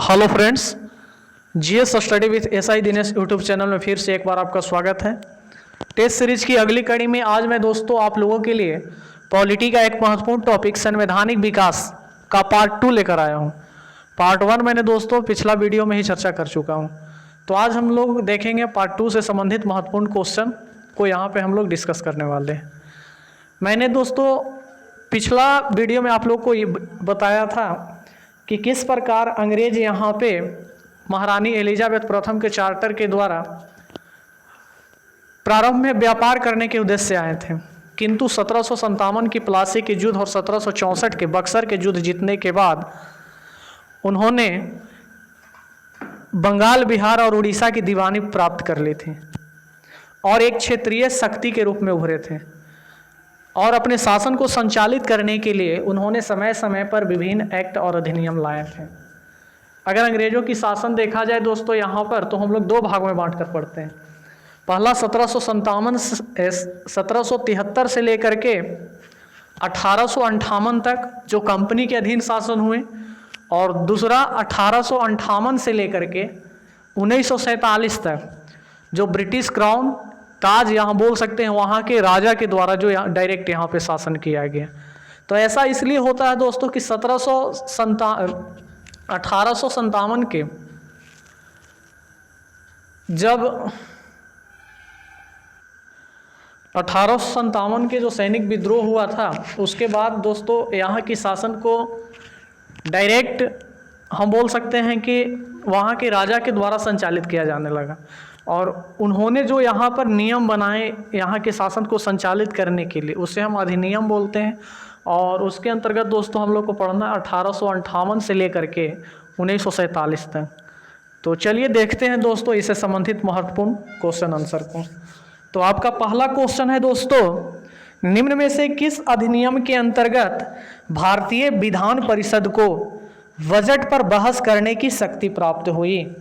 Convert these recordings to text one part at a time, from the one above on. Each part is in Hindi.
Hello friends, GS study with SI Dinesh YouTube channel में फिर से एक बार आपका स्वागत है। टेस्ट सीरीज की अगली कड़ी में आज मैं दोस्तों आप लोगों के लिए पॉलिटी का एक महत्वपूर्ण टॉपिक संवैधानिक विकास का पार्ट 2 लेकर आया हूं। पार्ट 1 मैंने दोस्तों पिछला वीडियो में ही चर्चा कर चुका हूं, तो आज हम लोग देखेंगे पार्ट 2 से संबंधित महत्वपूर्ण क्वेश्चन को यहाँ पर हम लोग डिस्कस करने वाले हैं। मैंने दोस्तों पिछला वीडियो में आप लोग को ये बताया था कि किस प्रकार अंग्रेज यहाँ पे महारानी एलिजाबेथ प्रथम के चार्टर के द्वारा प्रारंभ में व्यापार करने के उद्देश्य से आए थे, किंतु 1757 की प्लासी के युद्ध और 1764 के बक्सर के युद्ध जीतने के बाद उन्होंने बंगाल, बिहार और उड़ीसा की दीवानी प्राप्त कर ली थी और एक क्षेत्रीय शक्ति के रूप में उभरे थे और अपने शासन को संचालित करने के लिए उन्होंने समय समय पर विभिन्न एक्ट और अधिनियम लाए थे। अगर अंग्रेजों की शासन देखा जाए दोस्तों यहाँ पर, तो हम लोग दो भागों में बांट कर पढ़ते हैं। पहला 1773 से लेकर के 1858 तक जो कंपनी के अधीन शासन हुए, और दूसरा 1858 से लेकर के 1947 तक जो ब्रिटिश क्राउन ताज यहाँ बोल सकते हैं, वहाँ के राजा के द्वारा जो डायरेक्ट यहाँ पे शासन किया गया। तो ऐसा इसलिए होता है दोस्तों कि 1857 के जब 1857 के जो सैनिक विद्रोह हुआ था, उसके बाद दोस्तों यहाँ की शासन को डायरेक्ट हम बोल सकते हैं कि वहाँ के राजा के द्वारा संचालित किया जाने लगा, और उन्होंने जो यहाँ पर नियम बनाए यहाँ के शासन को संचालित करने के लिए, उसे हम अधिनियम बोलते हैं। और उसके अंतर्गत दोस्तों हम लोग को पढ़ना 1858 से लेकर के 1947 तक। तो चलिए देखते हैं दोस्तों इससे संबंधित महत्वपूर्ण क्वेश्चन आंसर को। तो आपका पहला क्वेश्चन है दोस्तों, निम्न में से किस अधिनियम के अंतर्गत भारतीय विधान परिषद को बजट पर बहस करने की शक्ति प्राप्त हुई?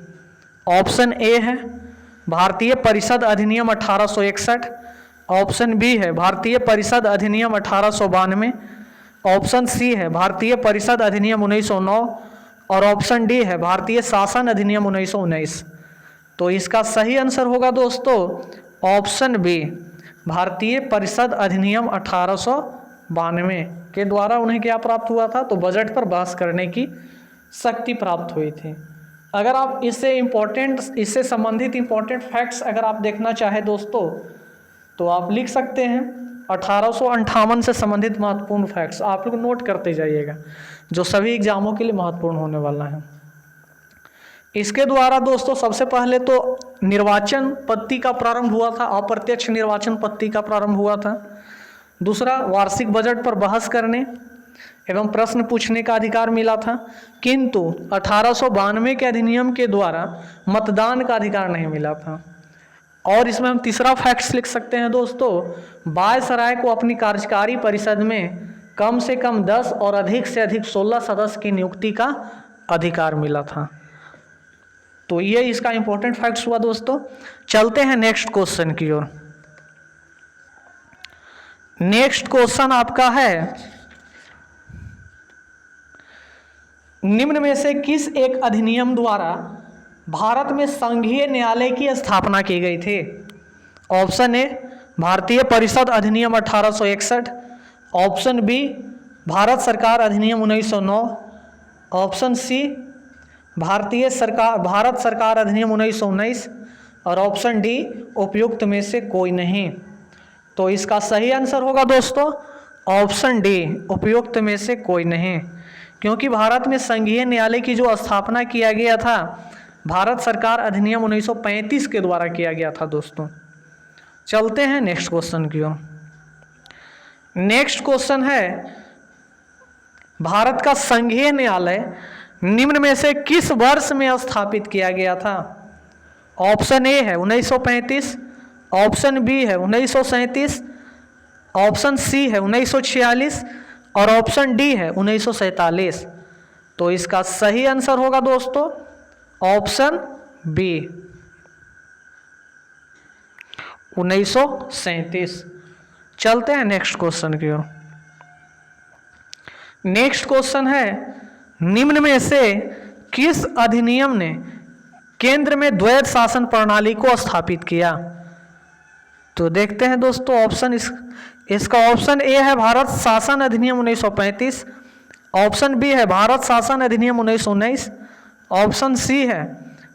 ऑप्शन ए है भारतीय परिषद अधिनियम 1861, ऑप्शन बी है भारतीय परिषद अधिनियम 1892, ऑप्शन सी है भारतीय परिषद अधिनियम 1909 और ऑप्शन डी है भारतीय शासन अधिनियम 1919। तो इसका सही आंसर होगा दोस्तों ऑप्शन बी, भारतीय परिषद अधिनियम 1892 के द्वारा उन्हें क्या प्राप्त हुआ था? तो बजट पर बहस करने की शक्ति प्राप्त हुई थी। अगर आप इससे संबंधित इंपॉर्टेंट फैक्ट्स अगर आप देखना चाहें दोस्तों, तो आप लिख सकते हैं 1858 से संबंधित महत्वपूर्ण फैक्ट्स आप लोग नोट करते जाइएगा, जो सभी एग्जामों के लिए महत्वपूर्ण होने वाला है। इसके द्वारा दोस्तों सबसे पहले तो निर्वाचन पद्धति का प्रारंभ हुआ था, अप्रत्यक्ष निर्वाचन पद्धति का प्रारंभ हुआ था। दूसरा, वार्षिक बजट पर बहस करने एवं प्रश्न पूछने का अधिकार मिला था, किंतु 1892 के अधिनियम के द्वारा मतदान का अधिकार नहीं मिला था। और इसमें हम तीसरा फैक्ट्स लिख सकते हैं दोस्तों, वायसराय को अपनी कार्यकारी परिषद में कम से कम 10 और अधिक से अधिक 16 सदस्य की नियुक्ति का अधिकार मिला था। तो ये इसका इंपॉर्टेंट फैक्ट्स हुआ दोस्तों। चलते हैं नेक्स्ट क्वेश्चन की ओर। नेक्स्ट क्वेश्चन आपका है, निम्न में से किस एक अधिनियम द्वारा भारत में संघीय न्यायालय की स्थापना की गई थी? ऑप्शन ए भारतीय परिषद अधिनियम 1861, ऑप्शन बी भारत सरकार अधिनियम 1909, ऑप्शन सी भारत सरकार अधिनियम 1919 और ऑप्शन डी उपयुक्त में से कोई नहीं। तो इसका सही आंसर होगा दोस्तों ऑप्शन डी, उपयुक्त में से कोई नहीं, क्योंकि भारत में संघीय न्यायालय की जो स्थापना किया गया था भारत सरकार अधिनियम 1935 के द्वारा किया गया था दोस्तों। चलते हैं नेक्स्ट क्वेश्चन की ओर। नेक्स्ट क्वेश्चन है, भारत का संघीय न्यायालय निम्न में से किस वर्ष में स्थापित किया गया था? ऑप्शन ए है 1935, ऑप्शन बी है 1937, ऑप्शन सी है 1946 और ऑप्शन डी है 1947। तो इसका सही आंसर होगा दोस्तों ऑप्शन बी, 1937। चलते हैं नेक्स्ट क्वेश्चन की ओर। नेक्स्ट क्वेश्चन है, निम्न में से किस अधिनियम ने केंद्र में द्वैध शासन प्रणाली को स्थापित किया? तो देखते हैं दोस्तों ऑप्शन इसका ऑप्शन ए है भारत शासन अधिनियम 1935, ऑप्शन बी है भारत शासन अधिनियम 1919, ऑप्शन सी है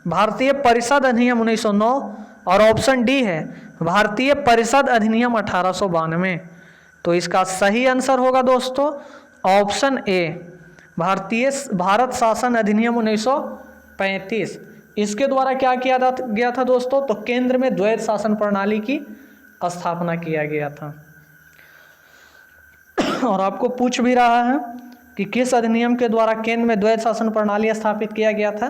भारतीय परिषद अधिनियम 1909 और ऑप्शन डी है भारतीय परिषद अधिनियम 1892। तो इसका सही आंसर होगा दोस्तों ऑप्शन ए भारत शासन अधिनियम 1935। इसके द्वारा क्या किया गया था दोस्तों? तो केंद्र में द्वैध शासन प्रणाली की स्थापना किया गया था। और आपको पूछ भी रहा है कि किस अधिनियम के द्वारा केंद्र में द्वैध शासन प्रणाली स्थापित किया गया था?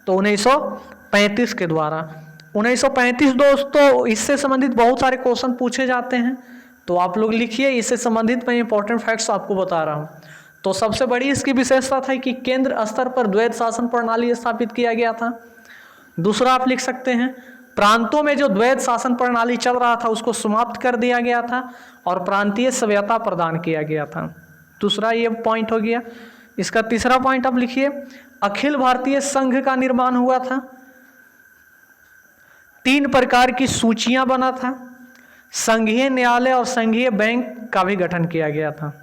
तो 1935 के द्वारा। 1935 दोस्तों, इससे संबंधित बहुत सारे क्वेश्चन पूछे जाते हैं, तो आप लोग लिखिए, इससे संबंधित मैं इंपॉर्टेंट फैक्ट्स आपको बता रहा हूँ। तो सबसे बड़ी इसकी विशेषता था कि केंद्र स्तर पर द्वैध शासन प्रणाली स्थापित किया गया था। दूसरा आप लिख सकते हैं प्रांतों में जो द्वैध शासन प्रणाली चल रहा था उसको समाप्त कर दिया गया था और प्रांतीय सभ्यता प्रदान किया गया था। दूसरा ये पॉइंट हो गया। इसका तीसरा पॉइंट आप लिखिए अखिल भारतीय संघ का निर्माण हुआ था, 3 प्रकार की सूचियां बना था, संघीय न्यायालय और संघीय बैंक का भी गठन किया गया था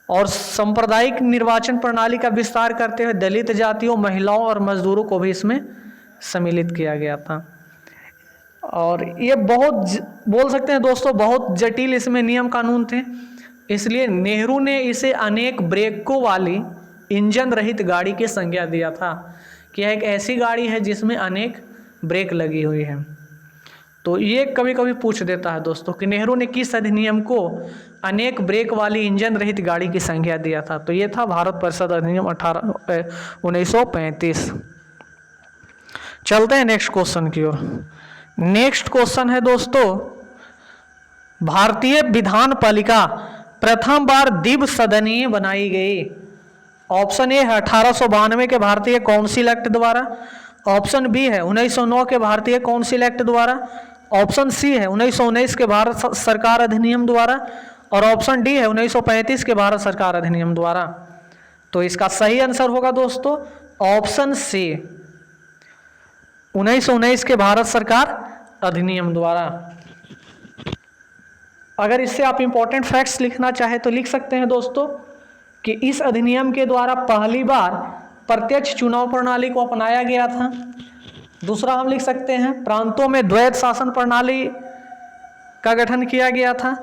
और सांप्रदायिक निर्वाचन प्रणाली का विस्तार करते हुए दलित जातियों, महिलाओं और मजदूरों को भी इसमें सम्मिलित किया गया था। और ये बहुत बोल सकते हैं दोस्तों बहुत जटिल इसमें नियम कानून थे, इसलिए नेहरू ने इसे अनेक ब्रेकों वाली इंजन रहित गाड़ी की संज्ञा दिया था कि यह एक ऐसी गाड़ी है जिसमें अनेक ब्रेक लगी हुई है। तो ये कभी कभी पूछ देता है दोस्तों कि नेहरू ने किस अधिनियम को अनेक ब्रेक वाली इंजन रहित गाड़ी की संज्ञा दिया था? तो ये था भारत परिषद अधिनियम 1935। चलते हैं नेक्स्ट क्वेश्चन की ओर। नेक्स्ट क्वेश्चन है दोस्तों भारतीय विधान पालिका प्रथम बार द्विसदनीय बनाई गई। ऑप्शन ए है 1892 के भारतीय काउंसिल एक्ट द्वारा, ऑप्शन बी है 1909 के भारतीय काउंसिल एक्ट द्वारा, ऑप्शन सी है 1919 के भारत सरकार अधिनियम द्वारा और ऑप्शन डी है 1935 के भारत सरकार अधिनियम द्वारा। तो इसका सही आंसर होगा दोस्तों ऑप्शन सी 1919 के भारत सरकार अधिनियम द्वारा। अगर इससे आप इंपॉर्टेंट फैक्ट्स लिखना चाहे तो लिख सकते हैं दोस्तों कि इस अधिनियम के द्वारा पहली बार प्रत्यक्ष चुनाव प्रणाली को अपनाया गया था। दूसरा हम लिख सकते हैं प्रांतों में द्वैध शासन प्रणाली का गठन किया गया था।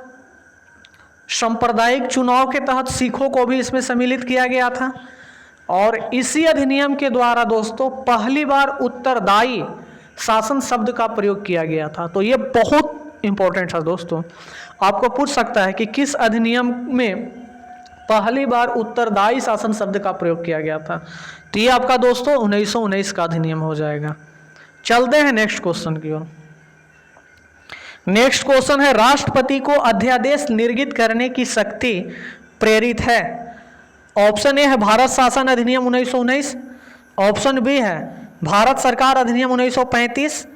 सांप्रदायिक चुनाव के तहत सिखों को भी इसमें सम्मिलित किया गया था और इसी अधिनियम के द्वारा दोस्तों पहली बार उत्तरदायी शासन शब्द का प्रयोग किया गया था। तो ये बहुत इंपॉर्टेंट था दोस्तों, आपको पूछ सकता है कि किस अधिनियम में पहली बार उत्तरदायी शासन शब्द का प्रयोग किया गया था? तो ये आपका दोस्तों 1919 का अधिनियम हो जाएगा। चलते हैं नेक्स्ट क्वेश्चन की ओर। नेक्स्ट क्वेश्चन है राष्ट्रपति को अध्यादेश निर्गत करने की शक्ति प्रेरित है। ऑप्शन ए है भारत शासन अधिनियम 1919, ऑप्शन बी है भारत सरकार अधिनियम 1935,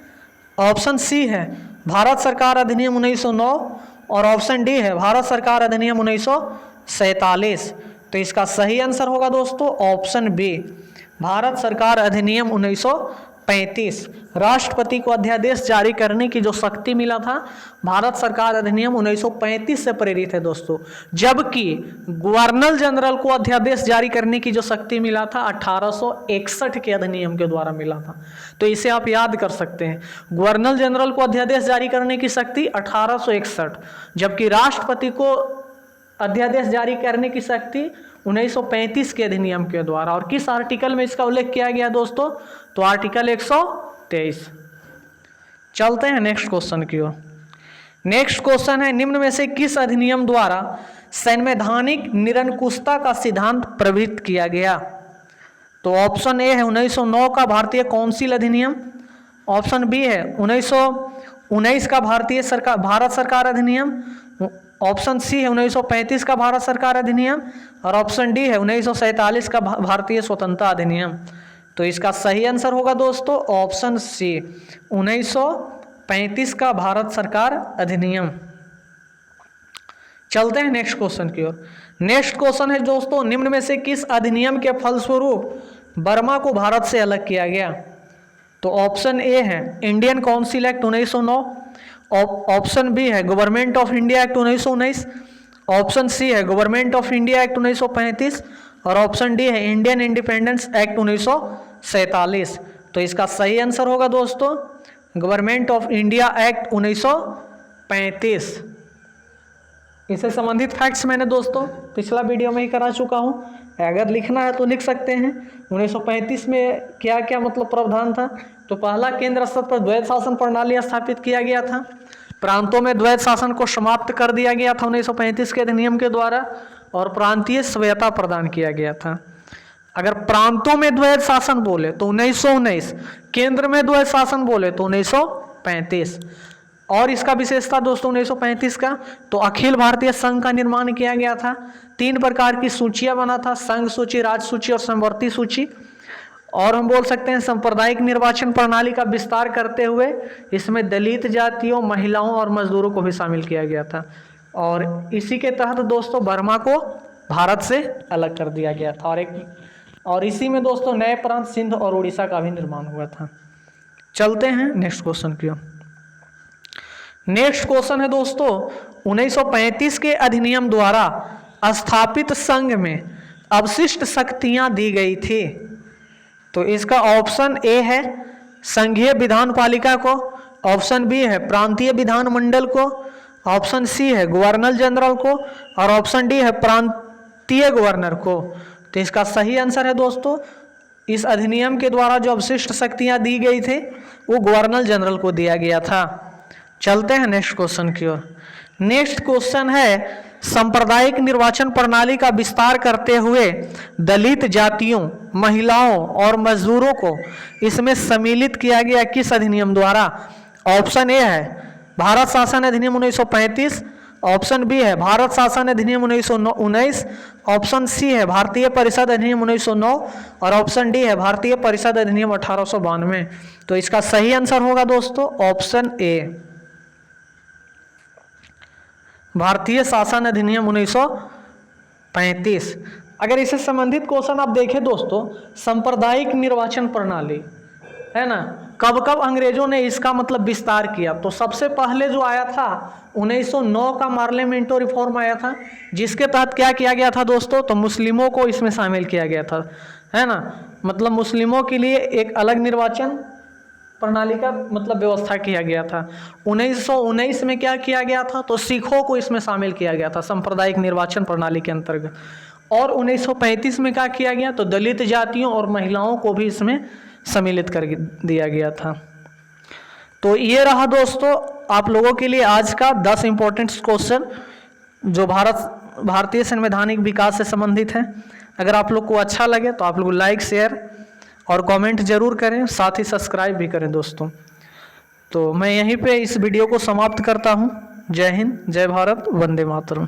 ऑप्शन सी है भारत सरकार अधिनियम 1909 और ऑप्शन डी है भारत सरकार अधिनियम 1947। तो इसका सही आंसर होगा दोस्तों ऑप्शन बी भारत सरकार अधिनियम 1935। राष्ट्रपति को अध्यादेश जारी करने की जो शक्ति मिला था भारत सरकार अधिनियम 1935 से प्रेरित है दोस्तों, जबकि गवर्नर जनरल को अध्यादेश जारी करने की जो शक्ति मिला था 1861 के अधिनियम के द्वारा मिला था। तो इसे आप याद कर सकते हैं, गवर्नर जनरल को अध्यादेश जारी करने की शक्ति 1861, जबकि राष्ट्रपति को अध्यादेश जारी करने की शक्ति 1935 के अधिनियम के द्वारा। और किस आर्टिकल में इसका उल्लेख किया गया दोस्तों? तो आर्टिकल 123। चलते हैं नेक्स्ट क्वेश्चन की ओर। नेक्स्ट क्वेश्चन है निम्न में से किस अधिनियम द्वारा संवैधानिक निरंकुशता का सिद्धांत प्रवृत्त किया गया? तो ऑप्शन ए है 1909 का भारतीय काउंसिल अधिनियम, ऑप्शन बी है 1919 का भारत सरकार अधिनियम, ऑप्शन सी है 1935 का भारत सरकार अधिनियम और ऑप्शन डी है 1947 का भारतीय स्वतंत्रता अधिनियम। तो इसका सही आंसर होगा दोस्तों ऑप्शन सी 1935 का भारत सरकार अधिनियम। चलते हैं नेक्स्ट क्वेश्चन की ओर। नेक्स्ट क्वेश्चन है दोस्तों निम्न में से किस अधिनियम के फलस्वरूप बर्मा को भारत से अलग किया गया? तो ऑप्शन ए है Indian council act 1909, option B है government of India act 1919, option C है गवर्नमेंट ऑफ इंडिया एक्ट 1935 और ऑप्शन डी है इंडियन इंडिपेंडेंस एक्ट 1947। तो इसका सही आंसर होगा दोस्तों गवर्नमेंट ऑफ इंडिया एक्ट 1935। इससे संबंधित फैक्ट्स मैंने दोस्तों पिछला वीडियो में ही करा चुका हूँ, अगर लिखना है तो लिख सकते हैं। 1935 में क्या क्या मतलब प्रावधान था? तो पहला, केंद्र स्तर पर द्वैध शासन प्रणाली स्थापित किया गया था। प्रांतों में द्वैध शासन को समाप्त कर दिया गया था 1935 के अधिनियम के द्वारा, और प्रांतीय स्वायत्तता प्रदान किया गया था। अगर प्रांतों में द्वैध शासन बोले तो 1919, केंद्र में द्वैध शासन बोले तो 1935। और इसका विशेषता दोस्तों 1935 का, तो अखिल भारतीय संघ का निर्माण किया गया था। 3 प्रकार की सूचियां बना था, संघ सूची, राज्य सूची और समवर्ती सूची। और हम बोल सकते हैं सांप्रदायिक निर्वाचन प्रणाली का विस्तार करते हुए इसमें दलित जातियों, महिलाओं और मजदूरों को भी शामिल किया गया था। और इसी के तहत दोस्तों बर्मा को भारत से अलग कर दिया गया था। और इसी में दोस्तों नए प्रांत सिंध और उड़ीसा का भी निर्माण हुआ था। चलते हैं नेक्स्ट क्वेश्चन की। नेक्स्ट क्वेश्चन है दोस्तों 1935 के अधिनियम द्वारा स्थापित संघ में अवशिष्ट शक्तियां दी गई थी। तो इसका ऑप्शन ए है संघीय विधान पालिका को, ऑप्शन बी है प्रांतीय विधान मंडल को, ऑप्शन सी है गवर्नर जनरल को और ऑप्शन डी है प्रांतीय गवर्नर को। तो इसका सही आंसर है दोस्तों इस अधिनियम के द्वारा जो अवशिष्ट शक्तियां दी गई थे वो गवर्नर जनरल को दिया गया था। चलते हैं नेक्स्ट क्वेश्चन की ओर। नेक्स्ट क्वेश्चन है सांप्रदायिक निर्वाचन प्रणाली का विस्तार करते हुए दलित जातियों, महिलाओं और मजदूरों को इसमें सम्मिलित किया गया किस अधिनियम द्वारा? ऑप्शन ए है भारत शासन अधिनियम 1935, ऑप्शन बी है भारत शासन अधिनियम 1919, ऑप्शन सी है भारतीय परिषद अधिनियम 1909 और ऑप्शन डी है भारतीय परिषद अधिनियम 1892। तो इसका सही आंसर होगा दोस्तों ऑप्शन ए भारतीय शासन अधिनियम 1935। अगर इससे संबंधित क्वेश्चन आप देखें दोस्तों, सांप्रदायिक निर्वाचन प्रणाली है ना, कब कब अंग्रेजों ने इसका मतलब विस्तार किया? तो सबसे पहले जो आया था 1909 का पार्लियामेंटो रिफॉर्म आया था, जिसके तहत क्या किया गया था दोस्तों? तो मुस्लिमों को इसमें शामिल किया गया था, है ना, मतलब मुस्लिमों के लिए एक अलग निर्वाचन प्रणाली का मतलब व्यवस्था किया गया था। 1919 में क्या किया गया था? तो सिखों को इसमें शामिल किया गया था सांप्रदायिक निर्वाचन प्रणाली के अंतर्गत। और 1935 में क्या किया गया? तो दलित जातियों और महिलाओं को भी इसमें सम्मिलित कर दिया गया था। तो ये रहा दोस्तों आप लोगों के लिए आज का 10 इंपॉर्टेंट क्वेश्चन जो भारतीय संवैधानिक विकास से संबंधित है। अगर आप लोग को अच्छा लगे तो आप लोग लाइक, शेयर और कमेंट जरूर करें, साथ ही सब्सक्राइब भी करें दोस्तों। तो मैं यहीं पे इस वीडियो को समाप्त करता हूँ। जय हिंद, जय भारत, वंदे मातरम।